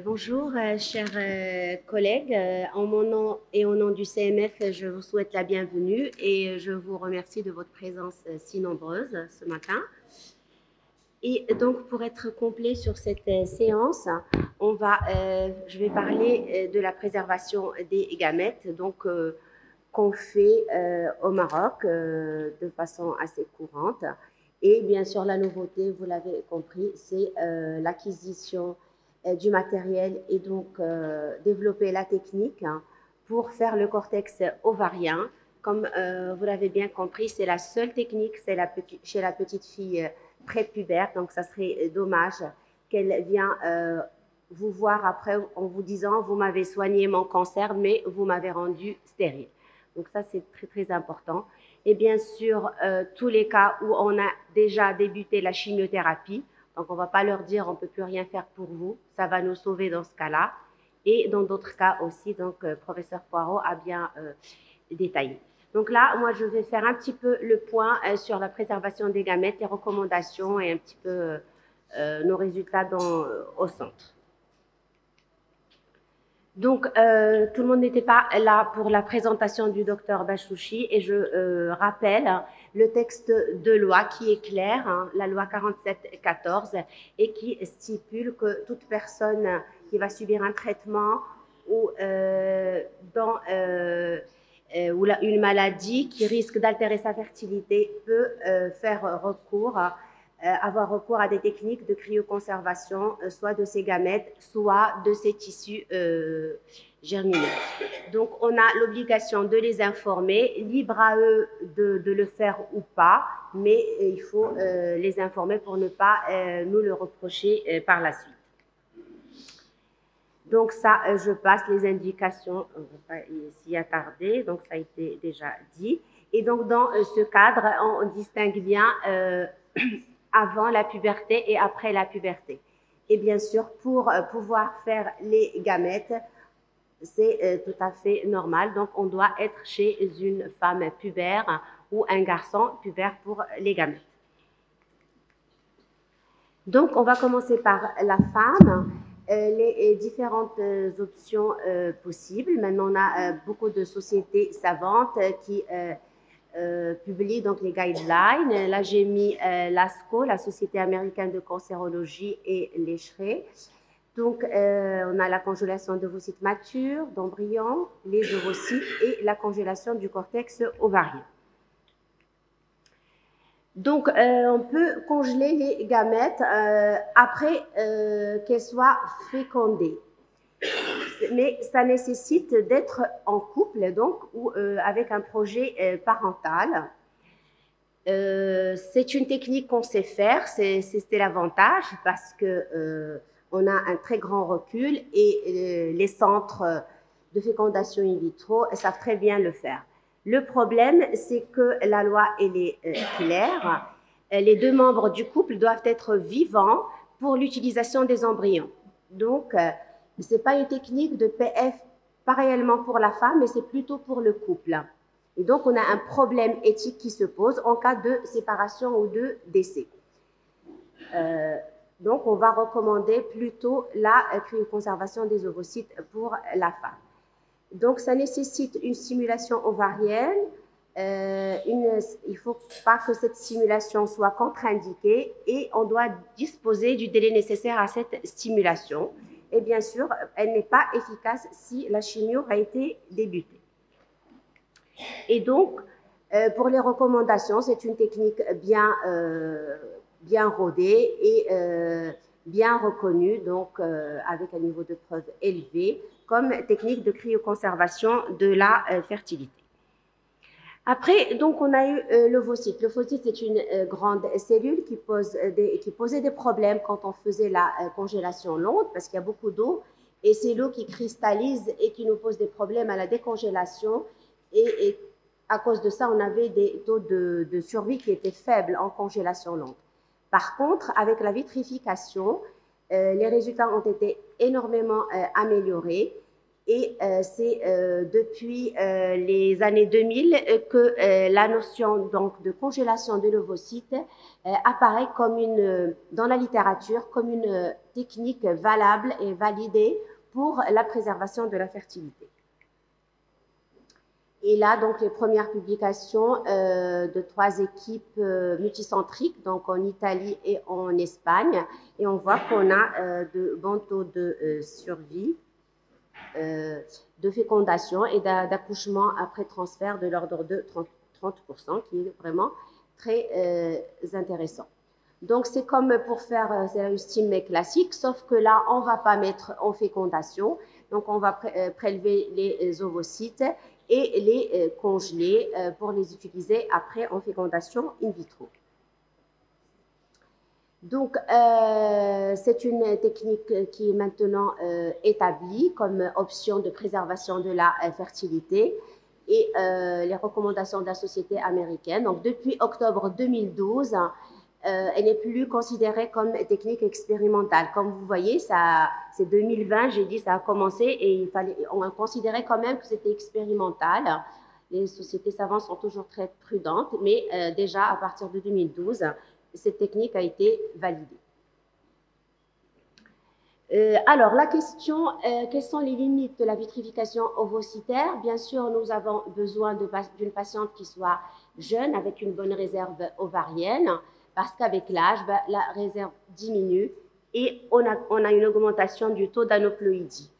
Bonjour, chers collègues. En mon nom et au nom du CMF, je vous souhaite la bienvenue et je vous remercie de votre présence si nombreuse ce matin. Et donc, pour être complet sur cette séance, je vais parler de la préservation des gamètes, qu'on fait au Maroc de façon assez courante. Et bien sûr, la nouveauté, vous l'avez compris, c'est l'acquisition du matériel et développer la technique pour faire le cortex ovarien. Comme vous l'avez bien compris, c'est la seule technique chez la petite fille prépubère. Donc, ça serait dommage qu'elle vienne vous voir après en vous disant, vous m'avez soigné mon cancer, mais vous m'avez rendu stérile. Donc ça, c'est très, très important. Et bien sûr, tous les cas où on a déjà débuté la chimiothérapie, donc on ne va pas leur dire on ne peut plus rien faire pour vous, ça va nous sauver dans ce cas-là. Et dans d'autres cas aussi, professeur Poirot a bien détaillé. Donc là, moi, je vais faire un petit peu le point sur la préservation des gamètes, les recommandations et un petit peu nos résultats au centre. Donc, tout le monde n'était pas là pour la présentation du docteur Bachouchi et je rappelle le texte de loi qui est clair, la loi 47-14, et qui stipule que toute personne qui va subir un traitement ou, une maladie qui risque d'altérer sa fertilité peut avoir recours à des techniques de cryoconservation, soit de ces gamètes, soit de ces tissus germinés. Donc, on a l'obligation de les informer, libre à eux de le faire ou pas, mais il faut les informer pour ne pas nous le reprocher par la suite. Donc ça, je passe les indications, on ne va pas s'y attarder, donc ça a été déjà dit. Et donc dans ce cadre, on distingue bien avant la puberté et après la puberté. Et bien sûr, pour pouvoir faire les gamètes, c'est tout à fait normal. Donc on doit être chez une femme pubère ou un garçon pubère pour les gamètes. Donc, on va commencer par la femme, les différentes options possibles. Maintenant, on a beaucoup de sociétés savantes qui publient donc les guidelines. Là, j'ai mis l'ASCO, la Société américaine de cancérologie, et l'ESHRE. Donc, on a la congélation d'ovocytes matures, d'embryons, les ovocytes et la congélation du cortex ovarien. Donc, on peut congeler les gamètes après qu'elles soient fécondées. Mais ça nécessite d'être en couple, donc, ou avec un projet parental. C'est une technique qu'on sait faire, c'est l'avantage parce que on a un très grand recul et les centres de fécondation in vitro savent très bien le faire. Le problème, c'est que la loi, elle est claire. Les deux membres du couple doivent être vivants pour l'utilisation des embryons. Donc, ce n'est pas une technique de PF pas réellement pour la femme, mais c'est plutôt pour le couple. Et donc, on a un problème éthique qui se pose en cas de séparation ou de décès. Donc, on va recommander plutôt la cryoconservation des ovocytes pour la femme. Donc, ça nécessite une stimulation ovarienne. Il ne faut pas que cette stimulation soit contre-indiquée et on doit disposer du délai nécessaire à cette stimulation. Et bien sûr, elle n'est pas efficace si la chimio a été débutée. Et donc, pour les recommandations, c'est une technique bien rodée et bien reconnue, donc avec un niveau de preuve élevé, comme technique de cryoconservation de la fertilité. Après, donc, on a eu l'ovocyte. L'ovocyte, c'est une grande cellule qui posait des problèmes quand on faisait la congélation longue, parce qu'il y a beaucoup d'eau, et c'est l'eau qui cristallise et qui nous pose des problèmes à la décongélation. Et à cause de ça, on avait des taux de survie qui étaient faibles en congélation longue. Par contre, avec la vitrification, les résultats ont été énormément améliorés Et c'est depuis les années 2000 que la notion donc de congélation de l'ovocyte apparaît comme dans la littérature comme une technique valable et validée pour la préservation de la fertilité. Et là, donc, les premières publications de 3 équipes multicentriques, donc en Italie et en Espagne. Et on voit qu'on a de bons taux de survie, de fécondation et d'accouchement après transfert de l'ordre de 30%, qui est vraiment très intéressant. Donc, c'est comme pour faire c'est la stime classique, sauf que là, on ne va pas mettre en fécondation. Donc, on va prélever les ovocytes et les congeler pour les utiliser après en fécondation in vitro. Donc, c'est une technique qui est maintenant établie comme option de préservation de la fertilité et les recommandations de la Société américaine. Donc, depuis octobre 2012, elle n'est plus considérée comme technique expérimentale. Comme vous voyez, c'est 2020, j'ai dit, ça a commencé et on considérait quand même que c'était expérimental. Les sociétés savantes sont toujours très prudentes, mais déjà à partir de 2012, cette technique a été validée. Alors, la question, quelles sont les limites de la vitrification ovocytaire? Bien sûr, nous avons besoin d'une patiente qui soit jeune, avec une bonne réserve ovarienne, parce qu'avec l'âge, la réserve diminue et on a une augmentation du taux d'aneuploïdie.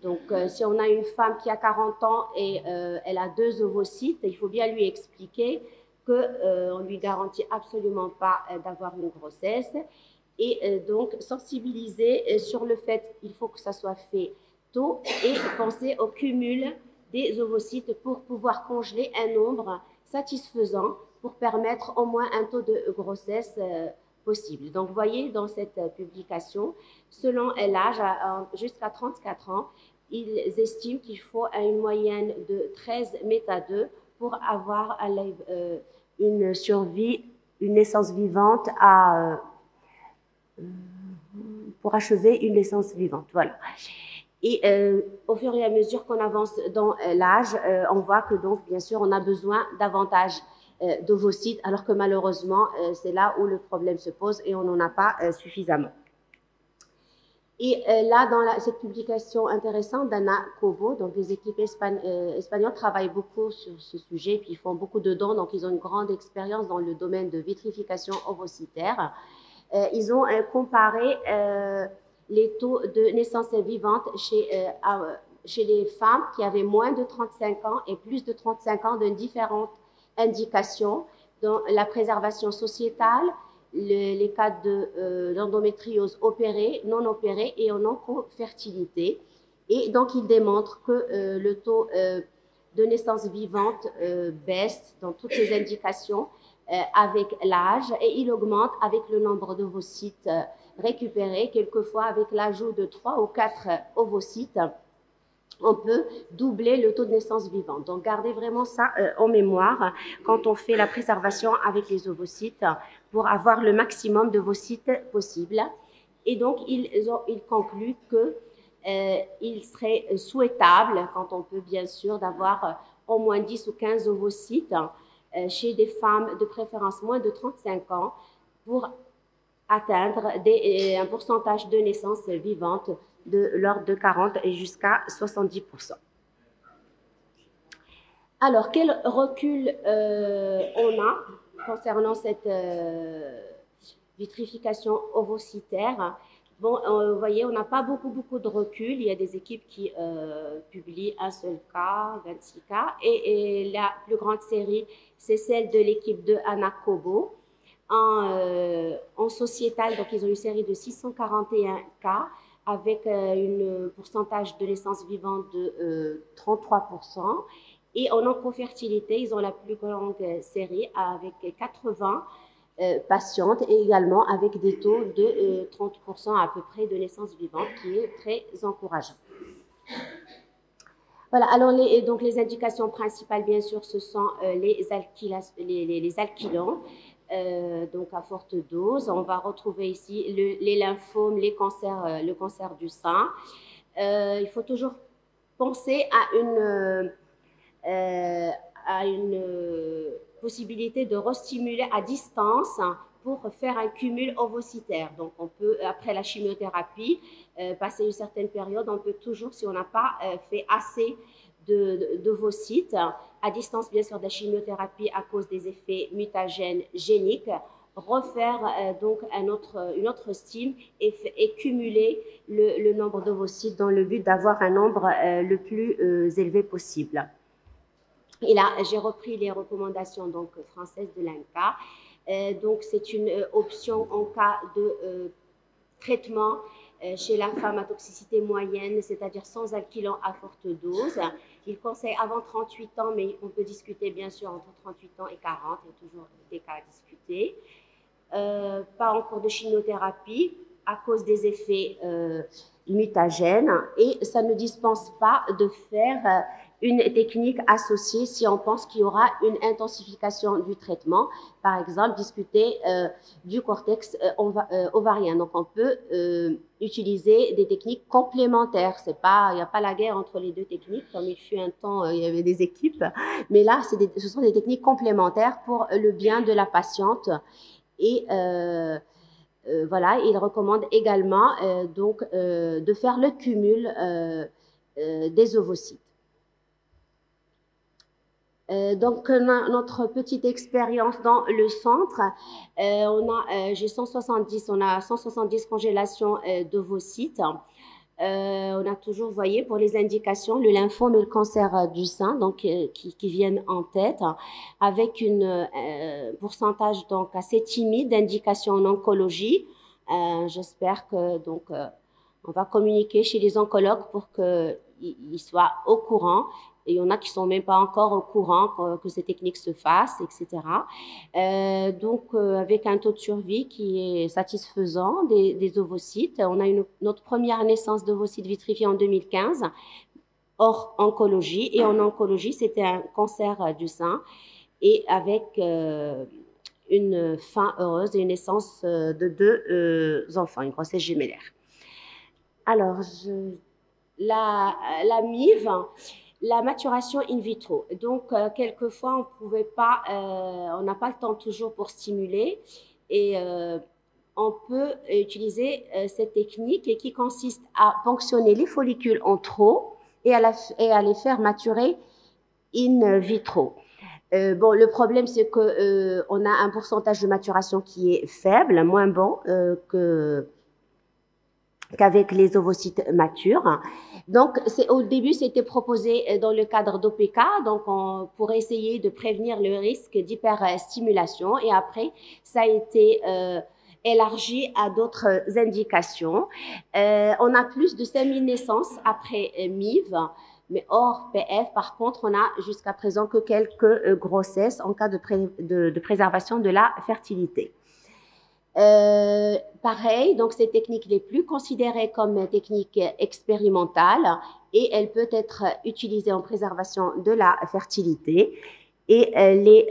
Donc, si on a une femme qui a 40 ans et elle a 2 ovocytes, il faut bien lui expliquer qu'on ne lui garantit absolument pas d'avoir une grossesse. Et donc, sensibiliser sur le fait qu'il faut que ça soit fait tôt et penser au cumul des ovocytes pour pouvoir congeler un nombre satisfaisant pour permettre au moins un taux de grossesse possible. Donc, vous voyez dans cette publication, selon l'âge, jusqu'à 34 ans, ils estiment qu'il faut une moyenne de 13 méta-2 pour avoir une survie, une naissance vivante pour achever une naissance vivante. Voilà. Et au fur et à mesure qu'on avance dans l'âge, on voit que donc, bien sûr, on a besoin davantage d'ovocytes, alors que malheureusement, c'est là où le problème se pose et on n'en a pas suffisamment. Et là, dans cette publication intéressante d'Anna Cobo, donc les équipes espagnoles travaillent beaucoup sur ce sujet, puis ils font beaucoup de dons, donc ils ont une grande expérience dans le domaine de vitrification ovocytaire. Ils ont comparé les taux de naissance vivante chez les femmes qui avaient moins de 35 ans et plus de 35 ans de différentes indications, dont la préservation sociétale, les cas d'endométriose opérée, non opérée et en oncofertilité. Et donc, ils démontrent que le taux de naissance vivante baisse dans toutes ces indications avec l'âge et il augmente avec le nombre d'ovocytes récupérés, quelquefois avec l'ajout de 3 ou 4 ovocytes. On peut doubler le taux de naissance vivante. Donc, gardez vraiment ça en mémoire quand on fait la préservation avec les ovocytes pour avoir le maximum d'ovocytes possible. Et donc, ils concluent que il serait souhaitable, quand on peut bien sûr, d'avoir au moins 10 ou 15 ovocytes chez des femmes de préférence moins de 35 ans pour atteindre un pourcentage de naissance vivante de l'ordre de 40 et jusqu'à 70%. Alors, quel recul on a concernant cette vitrification ovocytaire? Bon, vous voyez, on n'a pas beaucoup de recul. Il y a des équipes qui publient un seul cas, 26 cas. Et la plus grande série, c'est celle de l'équipe de Anna Cobo. En sociétal, donc ils ont une série de 641 cas avec un pourcentage de naissance vivante de 33%. Et en oncofertilité, ils ont la plus grande série avec 80 patientes et également avec des taux de 30% à peu près de naissance vivante, qui est très encourageant. Voilà, alors donc les indications principales, bien sûr, ce sont les alkylants, donc à forte dose. On va retrouver ici les lymphomes, le cancer du sein. Il faut toujours penser à une possibilité de restimuler à distance pour faire un cumul ovocytaire. Donc, on peut, après la chimiothérapie, passer une certaine période, on peut toujours, si on n'a pas fait assez d'ovocytes, à distance bien sûr de la chimiothérapie à cause des effets mutagènes géniques, refaire donc une autre stime et cumuler le nombre d'ovocytes dans le but d'avoir un nombre le plus élevé possible. Et là, j'ai repris les recommandations donc françaises de l'INCA. Donc, c'est une option en cas de traitement chez la femme à toxicité moyenne, c'est-à-dire sans alkylant à forte dose. Il conseille avant 38 ans, mais on peut discuter bien sûr entre 38 ans et 40, il y a toujours des cas à discuter. Pas en cours de chimiothérapie à cause des effets mutagènes et ça ne dispense pas de faire une technique associée si on pense qu'il y aura une intensification du traitement. Par exemple, discuter du cortex ovarien. Donc, on peut utiliser des techniques complémentaires. Il n'y a pas la guerre entre les deux techniques, comme il fut un temps, il y avait des équipes. Mais là, ce sont des techniques complémentaires pour le bien de la patiente. Et voilà, il recommande également donc de faire le cumul des ovocytes. Donc, notre petite expérience dans le centre, j'ai 170, on a 170 congélations d'ovocytes. On a toujours, vous voyez, pour les indications, le lymphome et le cancer du sein, donc qui viennent en tête, avec une pourcentage donc assez timide d'indications en oncologie. J'espère que donc on va communiquer chez les oncologues pour qu'ils soient au courant. Et il y en a qui sont même pas encore au courant que ces techniques se fassent, etc. Donc, avec un taux de survie qui est satisfaisant des ovocytes. On a notre première naissance d'ovocytes vitrifiés en 2015, hors oncologie. Et en oncologie, c'était un cancer du sein et avec une fin heureuse et une naissance de 2 enfants, une grossesse gémellaire. Alors, la MIV, la maturation in vitro. Donc, quelquefois, on n'a pas le temps toujours pour stimuler et on peut utiliser cette technique qui consiste à ponctionner les follicules en trop et à les faire maturer in vitro. Bon, le problème, c'est que on a un pourcentage de maturation qui est faible, moins bon qu'avec les ovocytes matures. Donc, au début, c'était proposé dans le cadre d'OPK, donc pour essayer de prévenir le risque d'hyperstimulation. Et après, ça a été élargi à d'autres indications. On a plus de 5000 naissances après MIV, mais hors PF, par contre, on a jusqu'à présent que quelques grossesses en cas de préservation de la fertilité. Pareil, donc ces techniques les plus considérées comme techniques expérimentales et elle peut être utilisée en préservation de la fertilité. Et les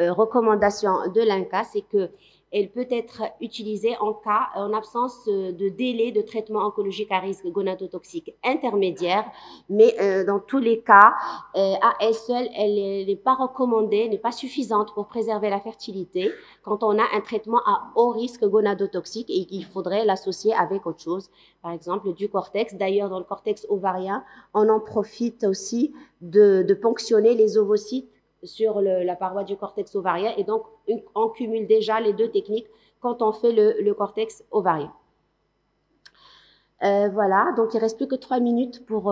recommandations de l'INCA, c'est que elle peut être utilisée en absence de délai de traitement oncologique à risque gonadotoxique intermédiaire, mais dans tous les cas, à elle seule, elle n'est pas recommandée, n'est pas suffisante pour préserver la fertilité quand on a un traitement à haut risque gonadotoxique et qu'il faudrait l'associer avec autre chose, par exemple du cortex. D'ailleurs, dans le cortex ovarien, on en profite aussi de ponctionner les ovocytes sur la paroi du cortex ovarien et donc on cumule déjà les deux techniques quand on fait le cortex ovarien. Voilà, donc il ne reste plus que 3 minutes pour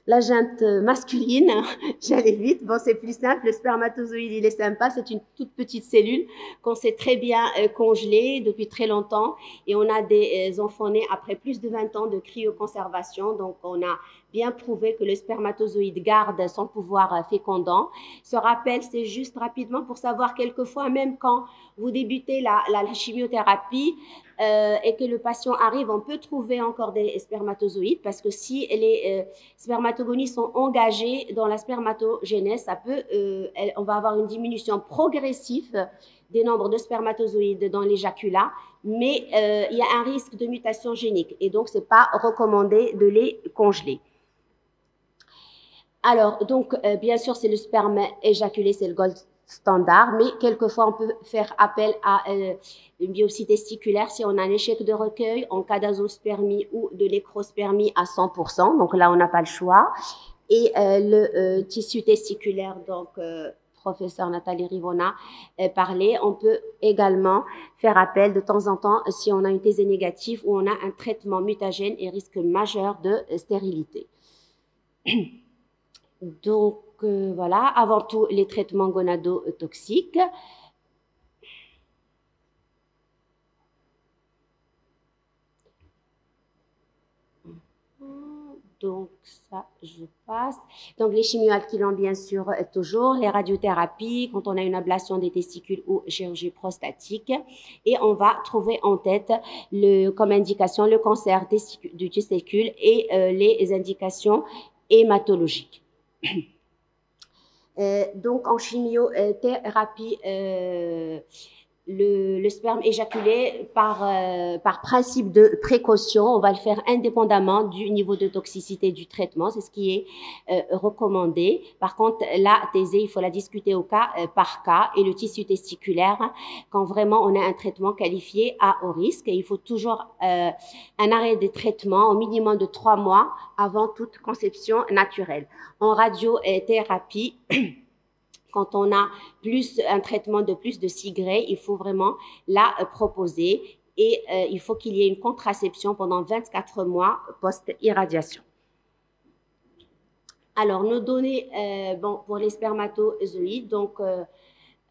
la junte masculine. J'allais vite, bon c'est plus simple, le spermatozoïde il est sympa, c'est une toute petite cellule qu'on sait très bien congeler depuis très longtemps et on a des enfants nés après plus de 20 ans de cryoconservation, donc on a bien prouvé que le spermatozoïde garde son pouvoir fécondant. Ce rappel, c'est juste rapidement pour savoir quelquefois, même quand vous débutez la chimiothérapie et que le patient arrive, on peut trouver encore des spermatozoïdes parce que si les spermatogonies sont engagées dans la spermatogénèse, on va avoir une diminution progressive des nombres de spermatozoïdes dans l'éjaculat, mais il y a un risque de mutation génique et donc c'est pas recommandé de les congeler. Alors, donc, bien sûr, c'est le sperme éjaculé, c'est le gold standard, mais quelquefois, on peut faire appel à une biopsie testiculaire si on a un échec de recueil en cas d'azospermie ou de nécrospermie à 100%. Donc là, on n'a pas le choix. Et le tissu testiculaire, donc, professeur Nathalie Rivona parlait, on peut également faire appel de temps en temps si on a une thésée négative ou on a un traitement mutagène et risque majeur de stérilité. Donc, voilà, avant tout, les traitements gonadotoxiques. Donc, ça, je passe. Donc, les chimioalkylants, bien sûr, toujours. Les radiothérapies, quand on a une ablation des testicules ou chirurgie prostatique. Et on va trouver en tête, comme indication, le cancer du testicule et les indications hématologiques. Donc, en chimiothérapie, le sperme éjaculé par principe de précaution, on va le faire indépendamment du niveau de toxicité du traitement, c'est ce qui est recommandé. Par contre, la thésée, il faut la discuter au cas par cas, et le tissu testiculaire, quand vraiment on a un traitement qualifié à haut risque, et il faut toujours un arrêt des traitements au minimum de 3 mois avant toute conception naturelle. En radiothérapie, quand on a un traitement de plus de 6 grés, il faut vraiment la proposer et il faut qu'il y ait une contraception pendant 24 mois post-irradiation. Alors, nos données pour les spermatozoïdes, donc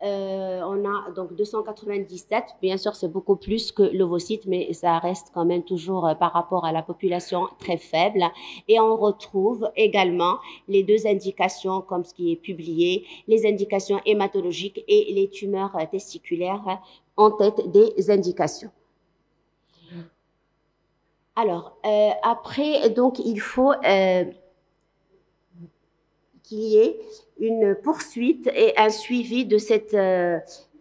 on a donc 297, bien sûr c'est beaucoup plus que l'ovocyte, mais ça reste quand même toujours par rapport à la population très faible. Et on retrouve également les deux indications comme ce qui est publié, les indications hématologiques et les tumeurs testiculaires en tête des indications. Alors, après, donc il faut qu'il y ait une poursuite et un suivi de cette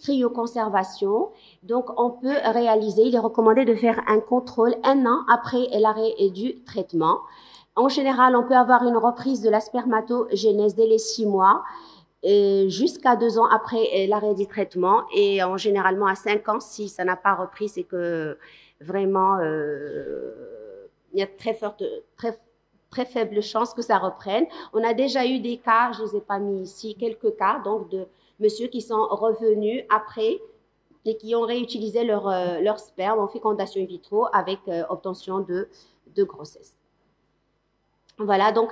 cryoconservation. Donc, on peut réaliser, il est recommandé de faire un contrôle 1 an après l'arrêt du traitement. En général, on peut avoir une reprise de la spermatogénèse dès les 6 mois jusqu'à 2 ans après l'arrêt du traitement et généralement à 5 ans, si ça n'a pas repris, c'est que vraiment il y a très faible chance que ça reprenne. On a déjà eu des cas, je ne les ai pas mis ici, quelques cas donc de monsieur qui sont revenus après et qui ont réutilisé leur sperme en fécondation in vitro avec obtention de grossesse. Voilà, donc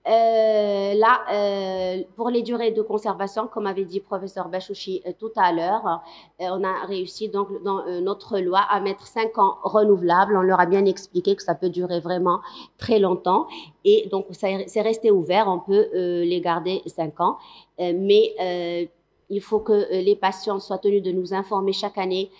là, pour les durées de conservation, comme avait dit professeur Bachouchi tout à l'heure, on a réussi donc dans notre loi à mettre 5 ans renouvelables. On leur a bien expliqué que ça peut durer vraiment très longtemps. Et donc, c'est resté ouvert. On peut les garder 5 ans. Mais il faut que les patients soient tenus de nous informer chaque année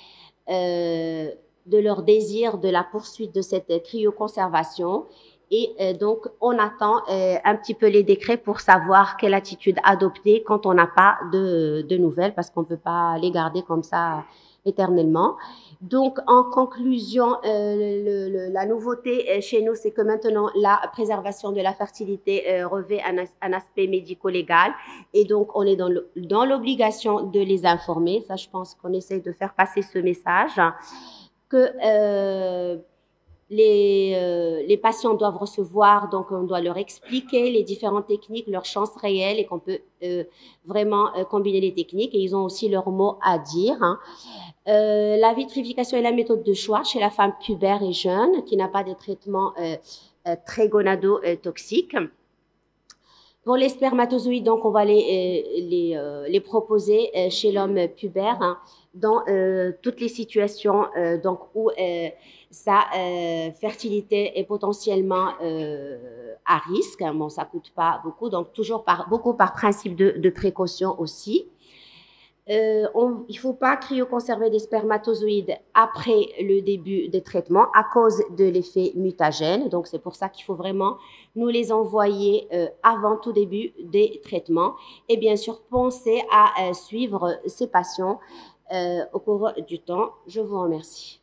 de leur désir de la poursuite de cette cryoconservation. Et donc, on attend un petit peu les décrets pour savoir quelle attitude adopter quand on n'a pas de nouvelles, parce qu'on ne peut pas les garder comme ça éternellement. Donc, en conclusion, la nouveauté chez nous, c'est que maintenant, la préservation de la fertilité revêt un aspect médico-légal. Et donc, on est dans l'obligation de les informer. Ça, je pense qu'on essaie de faire passer ce message que les patients doivent recevoir, donc on doit leur expliquer les différentes techniques, leurs chances réelles et qu'on peut vraiment combiner les techniques et ils ont aussi leur mot à dire. Hein. La vitrification est la méthode de choix chez la femme pubère et jeune qui n'a pas de traitement très gonadotoxique. Pour les spermatozoïdes, donc on va les proposer chez l'homme pubère hein, dans toutes les situations donc où sa fertilité est potentiellement à risque. Bon, ça coûte pas beaucoup, donc toujours beaucoup par principe de précaution aussi. Il ne faut pas cryoconserver des spermatozoïdes après le début des traitements à cause de l'effet mutagène. Donc, c'est pour ça qu'il faut vraiment nous les envoyer avant tout début des traitements. Et bien sûr, pensez à suivre ces patients au cours du temps. Je vous remercie.